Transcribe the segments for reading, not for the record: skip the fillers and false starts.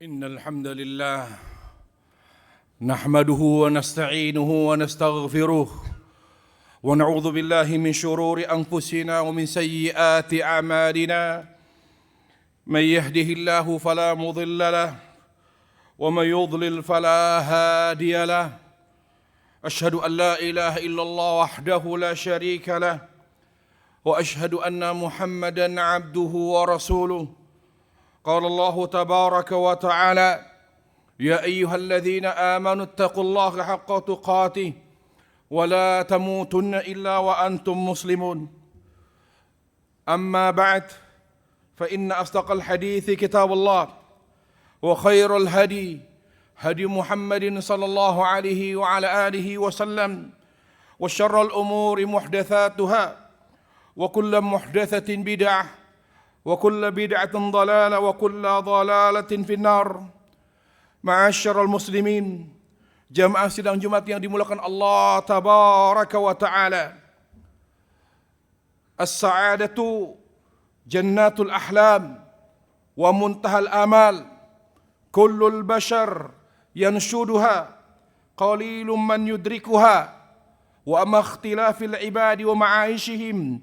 إن الحمد لله نحمده ونستعينه ونستغفره ونعوذ بالله من شرور أنفسنا ومن سيئات أعمالنا من يهده الله فلا مضل له ومن يضلل فلا هادي له أشهد أن لا إله إلا الله وحده لا شريك له وأشهد أن محمدا عبده ورسوله قال الله تبارك وتعالى يا أيها الذين آمنوا اتقوا الله حق تقاته ولا تموتن إلا وأنتم مسلمون أما بعد فإن أصدق الحديث كتاب الله وخير الهدي هدي محمد صلى الله عليه وعلى آله وسلم وشر الأمور محدثاتها وكل محدثة بدعة وكل بدعة ضلالة وكل ضلالة في النار. Ma'asyiral muslimin, jamaah sidang Jumat yang dimuliakan Allah tabaraka wa taala. As-sa'adatu jannatul ahlam wa muntahal amal. Kullul bashar yanshuduha qalilun man yudrikuha wa amma ikhtilafil ibadi wa ma'aishihim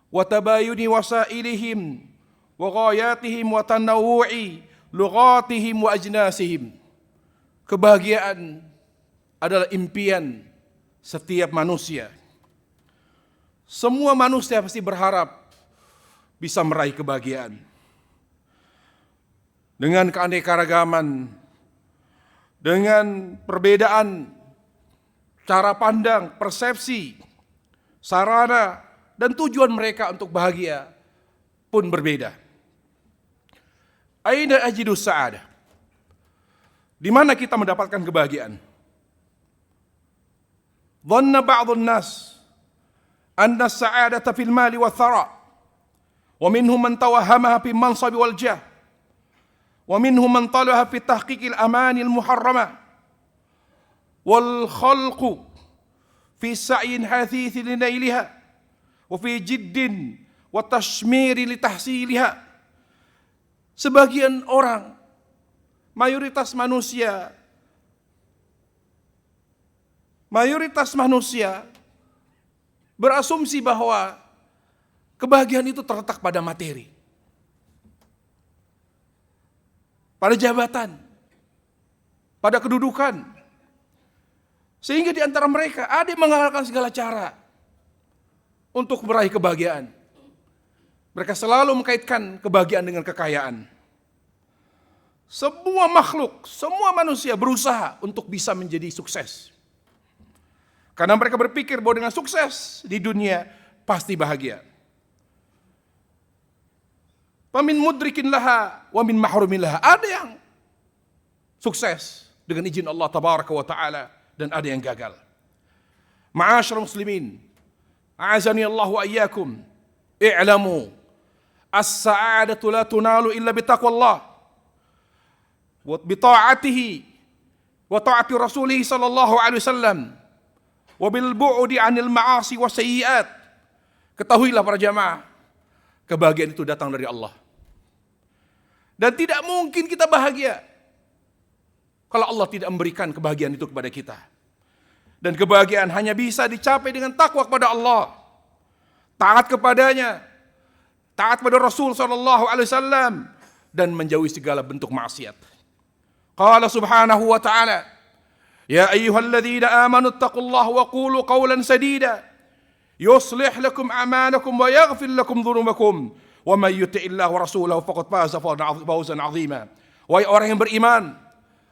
wa tabayuni wasailihim wa ghayatihim wa tanawu'i lughatihim wa ajnasihim. Kebahagiaan adalah impian setiap manusia. Semua manusia pasti berharap bisa meraih kebahagiaan. Dengan keanekaragaman, dengan perbedaan cara pandang, persepsi, sarana, dan tujuan mereka untuk bahagia pun berbeda. Aina ajidu sa'adah? Di mana kita mendapatkan kebahagiaan? Dhanna ba'dun nas anna as-sa'adata fil mali wa thara wa minhum man tawahhamaha fi mansabi wal jah wa minhum man talaha fi tahqiqil amani al muharrama wal khalqu fi sa'yin hathith li nailiha wa fi jiddin wa tashmiri li tahsiliha. Sebagian orang, mayoritas manusia berasumsi bahwa kebahagiaan itu terletak pada materi, pada jabatan, pada kedudukan. Sehingga di antara mereka ada yang menghalalkan segala cara untuk meraih kebahagiaan. Mereka selalu mengkaitkan kebahagiaan dengan kekayaan. Semua makhluk, semua manusia berusaha untuk bisa menjadi sukses. Karena mereka berpikir bahwa dengan sukses di dunia pasti bahagia. Famin mudrikin laha wa min mahrumin laha. Ada yang sukses dengan izin Allah tabaraka wa ta'ala dan ada yang gagal. Ma'asyiral muslimin, a'azani Allah wa iyyakum, i'lamu as-sa'adatu la tunalu illa bitaqwallah wa bita'atihi wa ta'ati rasulih sallallahu alaihi wasallam wa bil bu'di 'anil ma'asi wa sayyi'at. Ketahuilah para jamaah, kebahagiaan itu datang dari Allah. Dan tidak mungkin kita bahagia kalau Allah tidak memberikan kebahagiaan itu kepada kita. Dan kebahagiaan hanya bisa dicapai dengan takwa kepada Allah, taat kepadanya, taat pada Rasul sallallahu alaihi wasallam, dan menjauhi segala bentuk maksiat. Qala subhanahu wa ta'ala, ya ayyuhalladzina amanu taqullaha wa qulu qawlan sadida yuslih lakum a'malakum wa yaghfir lakum dhunubakum wa may yuti'illaha wa rasulahu faqad faza fawzan 'azima. Wahai orang yang beriman,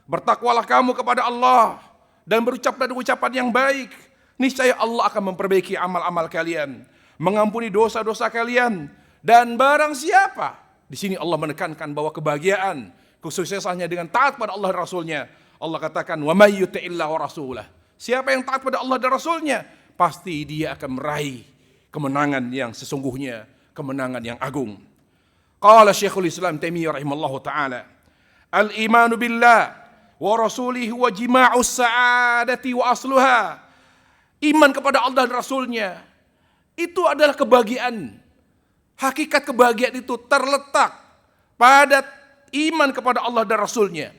bertakwalah kamu kepada Allah dan berucaplah ucapan yang baik. Niscaya Allah akan memperbaiki amal-amal kalian, mengampuni dosa-dosa kalian. Dan barang siapa, di sini Allah menekankan bahwa kebahagiaan, kesuksesannya dengan taat pada Allah dan Rasulnya. Allah katakan, wa may yuti'illaha wa rasulah. Siapa yang taat pada Allah dan Rasulnya, pasti dia akan meraih kemenangan yang sesungguhnya, kemenangan yang agung. Qala Syekhul Islam Taimiyah rahimallahu ta'ala, al-imanu billah wa rasulihi wa jima'us sa'adati wa asluha. Iman kepada Allah dan Rasulnya, itu adalah kebahagiaan. Hakikat kebahagiaan itu terletak pada iman kepada Allah dan Rasulnya.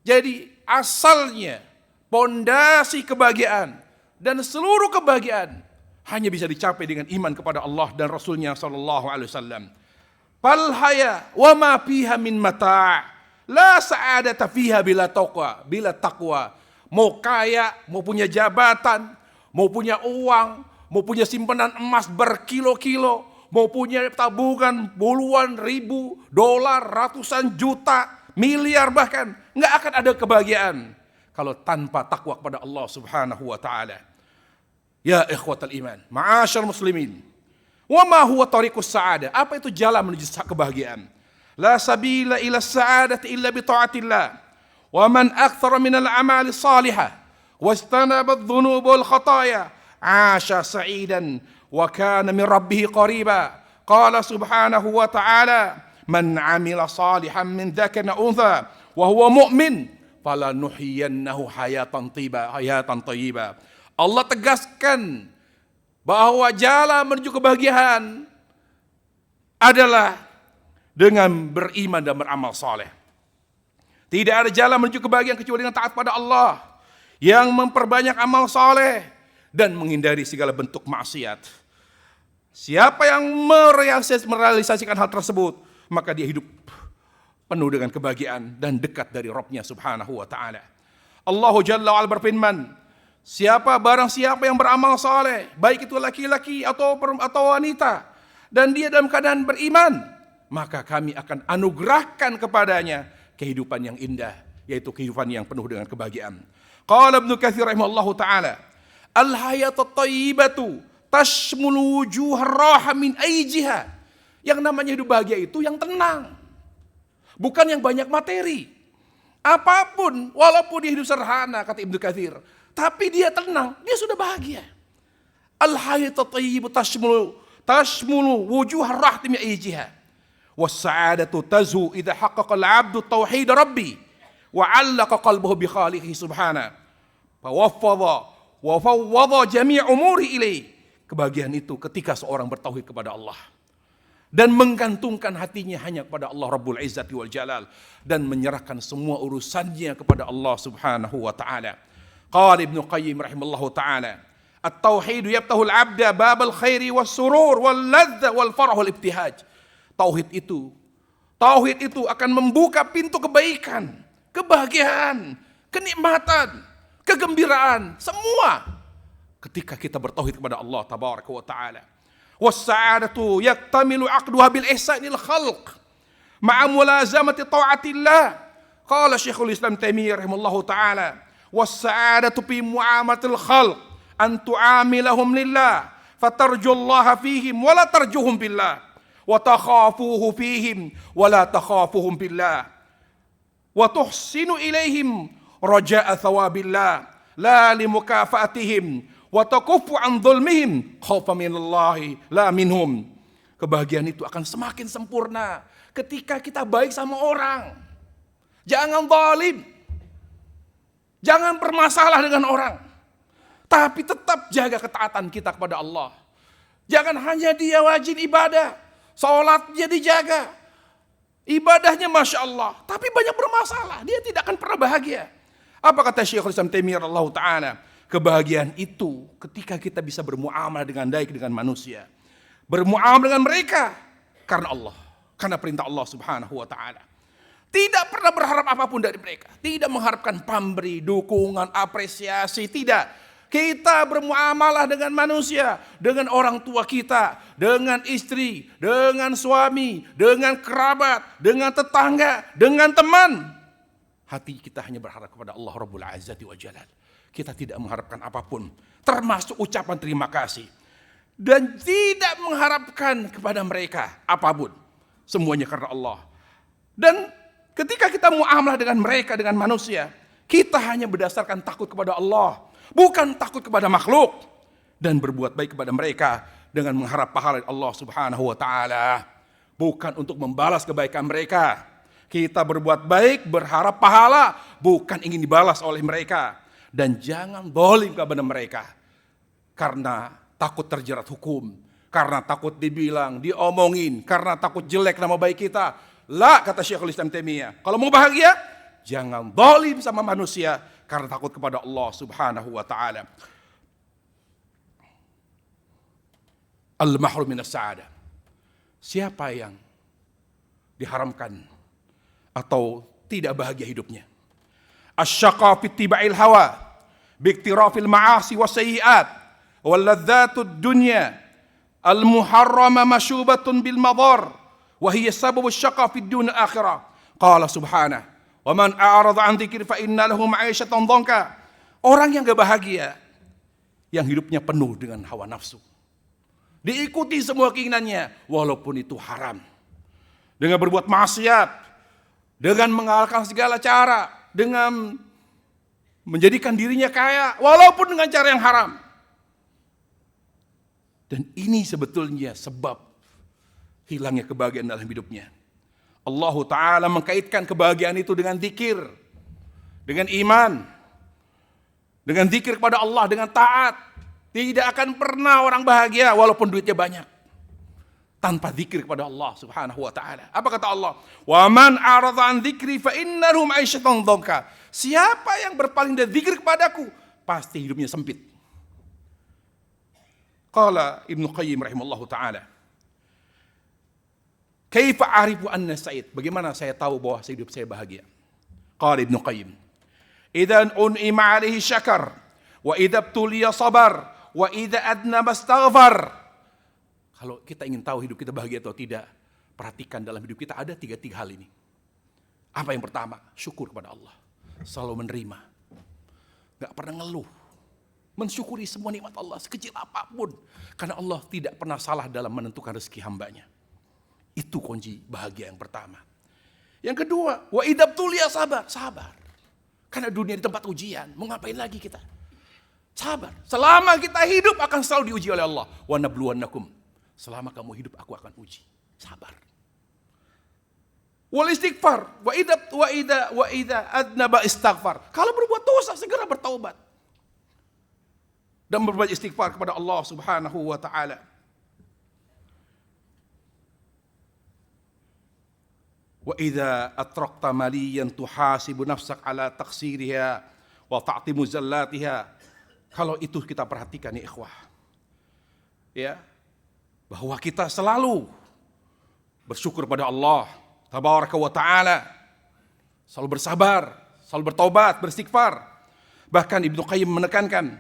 Jadi asalnya, pondasi kebahagiaan dan seluruh kebahagiaan hanya bisa dicapai dengan iman kepada Allah dan Rasulnya sallallahu alaihi wasallam. Fal haya wa ma fiha min mata' la sa'adata fiha bila taqwa. Mau kaya, mau punya jabatan, mau punya uang, mau punya simpanan emas berkilo-kilo, mau punya tabungan puluhan ribu dolar, ratusan juta, miliar bahkan, nggak akan ada kebahagiaan kalau tanpa takwa kepada Allah Subhanahu wa taala. Ya ikhwatal iman, ma'asyar muslimin. Wa ma huwa tariqus sa'adah? Apa itu jalan menuju kebahagiaan? La sabila ila sa'adati illa bi ta'atillah. Wa man aktsara min al-a'mali salihah wastanaba adh-dhunub wal khataaya 'asha sa'idan wa kana min rabbih qariba. Qala subhanahu wa ta'ala man 'amila salihan min dzakarin aw untha wa huwa mu'min falanuhyiyannahu hayatan thayyiba. Allah tegaskan bahwa jalan menuju kebahagiaan adalah dengan beriman dan beramal saleh. Tidak ada jalan menuju kebahagiaan kecuali dengan taat pada Allah, yang memperbanyak amal saleh dan menghindari segala bentuk maksiat. Siapa yang merealisasikan hal tersebut, maka dia hidup penuh dengan kebahagiaan dan dekat dari Rabb-Nya Subhanahu wa taala. Allah Jalla wa'ala berfirman, barang siapa yang beramal saleh, baik itu laki-laki atau wanita, dan dia dalam keadaan beriman, maka kami akan anugerahkan kepadanya kehidupan yang indah, yaitu kehidupan yang penuh dengan kebahagiaan. Qala Ibnu Katsir rahimahullahu taala, al-hayatut thayyibatu tashmulu wujuhar raha min ayyi jiha. Yang namanya hidup bahagia itu yang tenang, bukan yang banyak materi. Apapun, walaupun dia hidup sederhana, kata Ibnu Katsir, tapi dia tenang, dia sudah bahagia. Al-hayatut thayyibatu tashmulu wujuhar raha min ayyi jiha. Was-sa'adatu tazu idza haqqaqa al-'abdu tauhid rabbi wa 'allaqa qalbuhu bi khaliqihi subhanahu wa fawwadha jami' umuri ilaihi. Kebahagiaan itu ketika seorang bertauhid kepada Allah dan menggantungkan hatinya hanya kepada Allah Rabbul Izzati wal Jalal dan menyerahkan semua urusannya kepada Allah Subhanahu wa taala. Qala Ibnu Qayyim rahimallahu taala, at-tauhid yaftahu al-'abda babal khairi was-surur wal-ladza wal-farah wal-ibtihaj. Tauhid itu akan membuka pintu kebaikan, kebahagiaan, kenikmatan, kegembiraan, semua ketika kita bertauhid kepada Allah tabaraka wa taala. Was-sa'adatu yaktamilu 'aqduha bil ihsanil khalq ma'a mulazamati ta'atillah. Qala Syekhul Islam Taimiyah rahimahullahu taala, was-sa'adatu fi mu'amalatil khalq an tu'amilahum lillah fatarjullaha fihim wa la tarjuhum billah. Wa takhafuhu fihim wa la takhafuhum billah wa tuhsinu ilaihim raja'a thawabillah la limukafatihim wa takuffu an dhulmihim khaufa minallahi la minhum. Kebahagiaan itu akan semakin sempurna ketika kita baik sama orang. Jangan zalim, jangan bermasalah dengan orang, tapi tetap jaga ketaatan kita kepada Allah. Jangan hanya dia wajib ibadah, sholatnya dijaga, ibadahnya Masya Allah, tapi banyak bermasalah, dia tidak akan pernah bahagia. Apa kata Syekhul Islam Taimiyah radhiyallahu taala? Kebahagiaan itu ketika kita bisa bermuamalah dengan baik dengan manusia, bermuamalah dengan mereka karena Allah, karena perintah Allah Subhanahu wa taala. Tidak pernah berharap apapun dari mereka, tidak mengharapkan pamberi, dukungan, apresiasi, tidak. Kita bermuamalah dengan manusia, dengan orang tua kita, dengan istri, dengan suami, dengan kerabat, dengan tetangga, dengan teman. Hati kita hanya berharap kepada Allah Rabbul Izzati wal Jalal. Kita tidak mengharapkan apapun, termasuk ucapan terima kasih. Dan tidak mengharapkan kepada mereka apapun. Semuanya karena Allah. Dan ketika kita muamalah dengan mereka, dengan manusia, kita hanya berdasarkan takut kepada Allah, bukan takut kepada makhluk, dan berbuat baik kepada mereka dengan mengharap pahala Allah Subhanahu wa taala, bukan untuk membalas kebaikan mereka. Kita berbuat baik berharap pahala, bukan ingin dibalas oleh mereka, dan jangan zalim kepada mereka karena takut terjerat hukum, karena takut dibilang, diomongin, karena takut jelek nama baik kita, La, kata Syekhul Islam Taimiyah, kalau mau bahagia, jangan zalim sama manusia karena takut kepada Allah Subhanahu wa taala. Al-mahrum minas sa'adah. Siapa yang diharamkan atau tidak bahagia hidupnya? Asy-syaqa fi ittiba'il hawa, bi iktirafil ma'asi wasayyi'at, wal ladzatud dunya al-muharrama mashubatun bil madar, wa hiya sababus syaqa fid dunya akhirah. Qala subhanahu, wa man a'rada 'an dzikri fa inna lahu ma'isyatan dhanka. Orang yang gak bahagia, yang hidupnya penuh dengan hawa nafsu, diikuti semua keinginannya walaupun itu haram, dengan berbuat maksiat, dengan mengalahkan segala cara, dengan menjadikan dirinya kaya walaupun dengan cara yang haram. Dan ini sebetulnya sebab hilangnya kebahagiaan dalam hidupnya. Allah Ta'ala mengkaitkan kebahagiaan itu dengan zikir, dengan iman, dengan zikir kepada Allah, dengan taat. Tidak akan pernah orang bahagia walaupun duitnya banyak, tanpa zikir kepada Allah Subhanahu wa taala. Apa kata Allah? Wa man a'rada an dzikri fa innahu ma'isyatan dhanka. Siapa yang berpaling dari zikir kepadaku, pasti hidupnya sempit. Qala Ibnu Qayyim rahimallahu taala, kaifa a'rifu anna sa'id? Bagaimana saya tahu bahwa hidup saya bahagia? Qala Ibnu Qayyim, idzan un'ima 'alaihi syakar, wa idza ibtuliya sabar, wa idza adnaba astaghfar. Kalau kita ingin tahu hidup kita bahagia atau tidak, perhatikan dalam hidup kita ada tiga hal ini. Apa yang pertama? Syukur kepada Allah. Selalu menerima, gak pernah ngeluh, mensyukuri semua nikmat Allah sekecil apapun, karena Allah tidak pernah salah dalam menentukan rezeki hambanya. Itu kunci bahagia yang pertama. Yang kedua, wa idza ibtuliya sabar. Karena dunia di tempat ujian, mau ngapain lagi kita? Sabar. Selama kita hidup akan selalu diuji oleh Allah. Wa nabluwannakum. Selama kamu hidup aku akan uji. Sabar. Wal istighfar. Wa idza adnaba istighfar. Kalau berbuat dosa segera bertaubat dan berbuat istighfar kepada Allah Subhanahu wa taala. Wa idza atraqta maliyan tuhasibu nafsak ala taqsiriha wa ta'timu zallatiha. Kalau itu kita perhatikan ya ikhwah, ya, bahwa kita selalu bersyukur pada Allah Tabaraka wa ta'ala, selalu bersabar, selalu bertobat, beristighfar. Bahkan Ibnu Qayyim menekankan,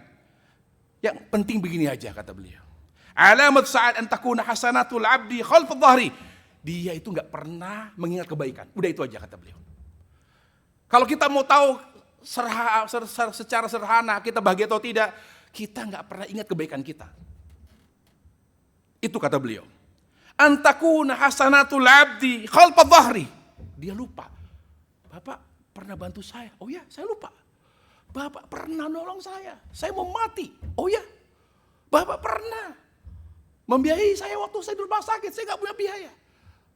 yang penting begini aja kata beliau, alamat sa'ad an takuna hasanatul abdi khalfa dhahri. Dia itu gak pernah mengingat kebaikan. Udah itu aja kata beliau. Kalau kita mau tahu secara sederhana kita bahagia atau tidak, kita nggak pernah ingat kebaikan kita. Itu kata beliau. Antakuna hasanatul abdi khalfa dhahri. Dia lupa. Bapak pernah bantu saya. Oh ya, saya lupa. Bapak pernah nolong saya. Saya mau mati. Oh ya. Bapak pernah membiayai saya waktu saya di rumah sakit. Saya nggak punya biaya.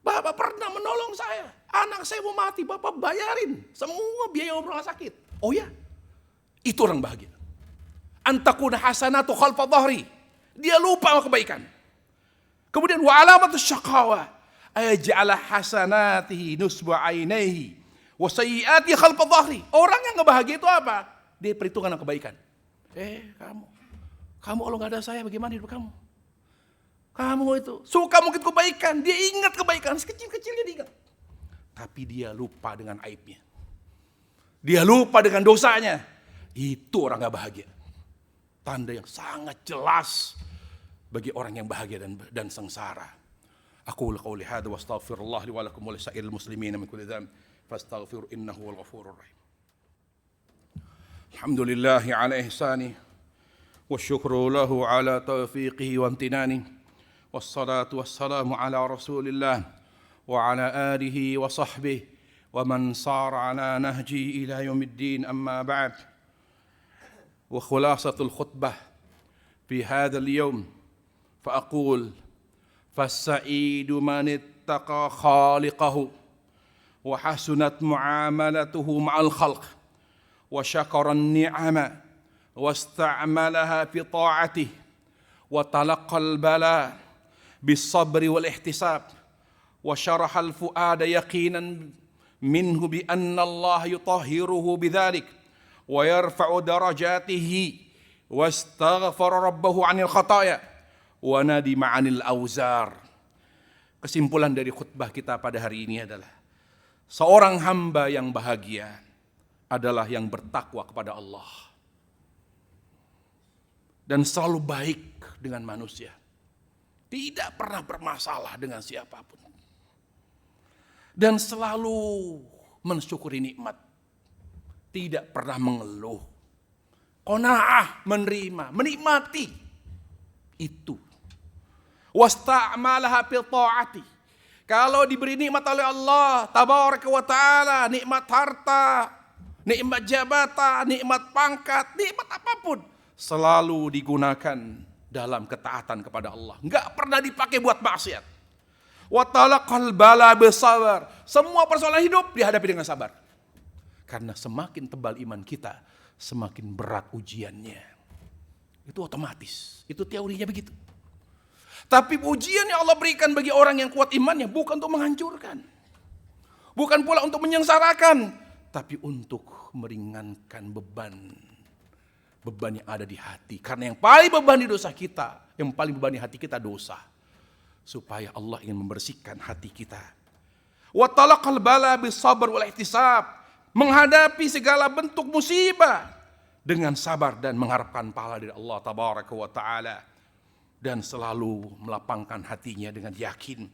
Bapak pernah menolong saya. Anak saya mau mati. Bapak bayarin semua biaya rumah sakit. Oh ya, itu orang bahagia. Antakuna hasanatu khalfa dhahri. Dia lupa sama kebaikan. Kemudian wa alamatus syaqawa aj'ala hasanatihi nusba ainaihi wa sayyiati khalfa dhahri. Orang yang enggak bahagia itu apa? Dia perhitungan sama kebaikan. Kamu kalau enggak ada saya bagaimana hidup kamu? Kamu itu suka mungkin kebaikan, dia ingat kebaikan sekecil-kecilnya dia ingat. Tapi dia lupa dengan aibnya. Dia lupa dengan dosanya. Itu orang gak bahagia. Tanda yang sangat jelas bagi orang yang bahagia dan sengsara. Aqulu qawli hadza wa astaghfirullah li wa lakum wa li sa'iril muslimin min kulli dhanb fastaghfiru innahu wal ghafurur rahim. Alhamdulillahi ala ihsanihi wa syukru lahu ala taufiqihi wa amtinanihi wassalatu wassalamu ala rasulillah wa ala alihi wa sahbihi ومن صار على نهجه إلى يوم الدين أما بعد. وخلاصة الخطبة في هذا اليوم فأقول فالسعيد من اتقى خالقه وحسنت معاملته مع الخلق وشكر النعم واستعملها في طاعته وتلقى البلاء بالصبر والاحتساب wa syarahal fuada yaqinan minhu bi anna Allah yutahhiruhu bidzalik wa yarfa'u darajatihi wastaghfara rabbahu 'anil khataaya wa nadima 'anil auzar. Kesimpulan dari khutbah kita pada hari ini adalah seorang hamba yang bahagia adalah yang bertakwa kepada Allah dan selalu baik dengan manusia. Tidak pernah bermasalah dengan siapapun. Dan selalu mensyukuri nikmat. Tidak pernah mengeluh. Qanaah, menerima, menikmati. Itu. Wasta'malaha fil ta'ati. Kalau diberi nikmat oleh Allah tabaraka wa ta'ala, nikmat harta, nikmat jabatan, nikmat pangkat, nikmat apapun, selalu digunakan dalam ketaatan kepada Allah. Enggak pernah dipakai buat maksiat. Wa talaqal bala bisabar. Semua persoalan hidup dihadapi dengan sabar. Karena semakin tebal iman kita, semakin berat ujiannya. Itu otomatis. Itu teorinya begitu. Tapi ujian yang Allah berikan bagi orang yang kuat imannya bukan untuk menghancurkan. Bukan pula untuk menyengsarakan, tapi untuk meringankan beban yang ada di hati. Karena yang paling bebani dosa kita, yang paling bebani hati kita dosa. Supaya Allah ingin membersihkan hati kita. Wa talaqal bala bis sabr wal ihtisab. Menghadapi segala bentuk musibah dengan sabar dan mengharapkan pahala dari Allah tabaraka wa taala. Dan selalu melapangkan hatinya dengan yakin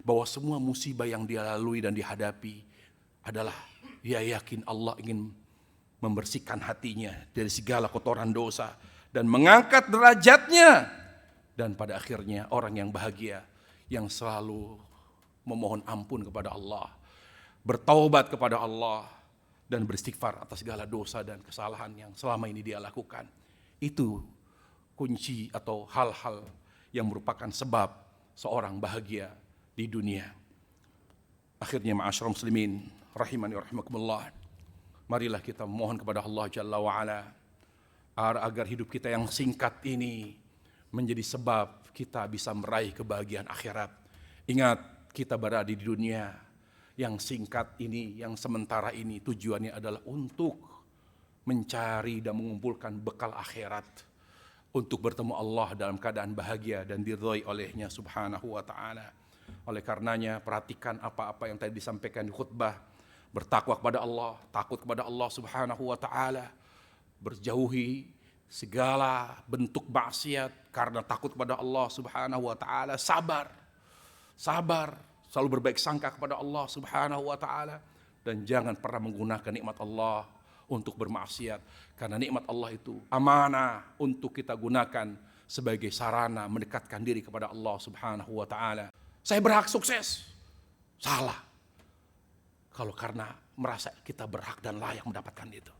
bahwa semua musibah yang dia lalui dan dihadapi adalah dia yakin Allah ingin membersihkan hatinya dari segala kotoran dosa dan mengangkat derajatnya, dan pada akhirnya orang yang bahagia yang selalu memohon ampun kepada Allah, bertaubat kepada Allah dan beristighfar atas segala dosa dan kesalahan yang selama ini dia lakukan. Itu kunci atau hal-hal yang merupakan sebab seorang bahagia di dunia. Akhirnya ma'asyiral muslimin rahimani wa rahimakumullah, marilah kita mohon kepada Allah Jalla wa'ala agar hidup kita yang singkat ini menjadi sebab kita bisa meraih kebahagiaan akhirat. Ingat, kita berada di dunia yang singkat ini, yang sementara ini, tujuannya adalah untuk mencari dan mengumpulkan bekal akhirat, untuk bertemu Allah dalam keadaan bahagia dan diridhai olehnya subhanahu wa ta'ala. Oleh karenanya perhatikan apa-apa yang tadi disampaikan di khutbah. Bertakwa kepada Allah, takut kepada Allah subhanahu wa ta'ala, berjauhi segala bentuk maksiat karena takut kepada Allah subhanahu wa ta'ala, sabar, selalu berbaik sangka kepada Allah subhanahu wa ta'ala, dan jangan pernah menggunakan nikmat Allah untuk bermaksiat, karena nikmat Allah itu amanah untuk kita gunakan sebagai sarana mendekatkan diri kepada Allah subhanahu wa ta'ala. Saya berhak sukses, salah kalau karena merasa kita berhak dan layak mendapatkan itu.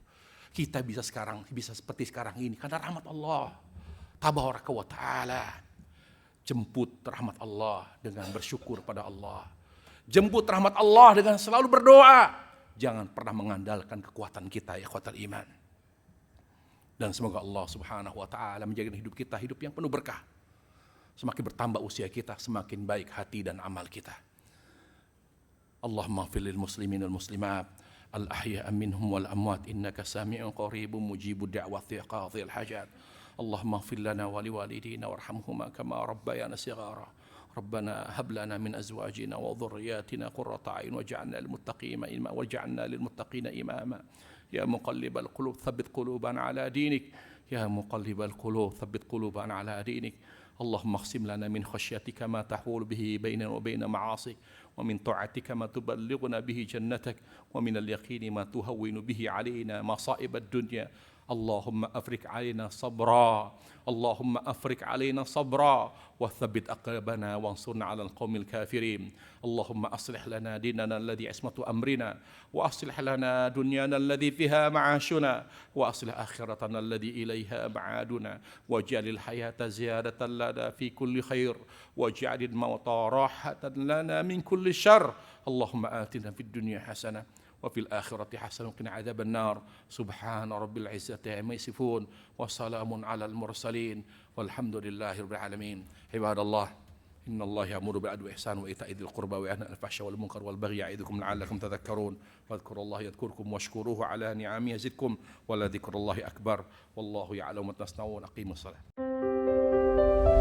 Kita bisa seperti sekarang ini karena rahmat Allah tabaraka wa ta'ala. Jemput rahmat Allah dengan bersyukur pada Allah. Jemput rahmat Allah dengan selalu berdoa. Jangan pernah mengandalkan kekuatan kita, ya ikhwatal iman. Dan semoga Allah subhanahu wa ta'ala menjadikan hidup kita hidup yang penuh berkah. Semakin bertambah usia kita, semakin baik hati dan amal kita. Allahumma ighfir lil muslimin wal muslimat al-ahya'a minhum wal amwat innaka sami'un qaribun mujibud da'wati qadhil hajat. Allahumma ighfir lana wa liwalidina warhamhuma kama rabbayana shighara. Rabbana hab lana min azwajina wa dhurriyyatina qurrata a'yun waj'alna lil muttaqina imama. Ya muqallibal qulub thabbit qulubana ala dinik. Ya muqallibal qulub thabbit qulubana ala dinik. اللهم اقسم لنا من خشيتك ما تحول به بيننا وبين معاصيك ومن طاعتك ما تبلغنا به جنتك ومن اليقين ما تهون به علينا مصائب الدنيا. اللهم أفرج علينا صبرا اللهم أفرج علينا صبرا وثبت أقربنا وانصرنا على القوم الكافرين. اللهم أصلح لنا ديننا الذي عصمة أمرنا وأصلح لنا دنيانا الذي فيها معاشنا وأصلح آخرتنا الذي إليها معادنا واجعل الحياة زيادة لنا في كل خير واجعل الموت راحة لنا من كل شر. اللهم آتنا في الدنيا حسنة وفي الآخرة حسنة وقنا عذاب النار. سبحان رب العزة عما يصفون وسلام على المرسلين والحمد لله رب العالمين. عباد الله إن الله يأمر بالعدل والإحسان وإيتاء ذي القربى وينهى عن الفحشاء والمنكر والبغي يعظكم لعلكم تذكرون واذكروا الله يذكركم واشكروه على نعمه يزدكم ولذكر الله أكبر والله يعلم ما تصنعون. أقيموا الصلاة.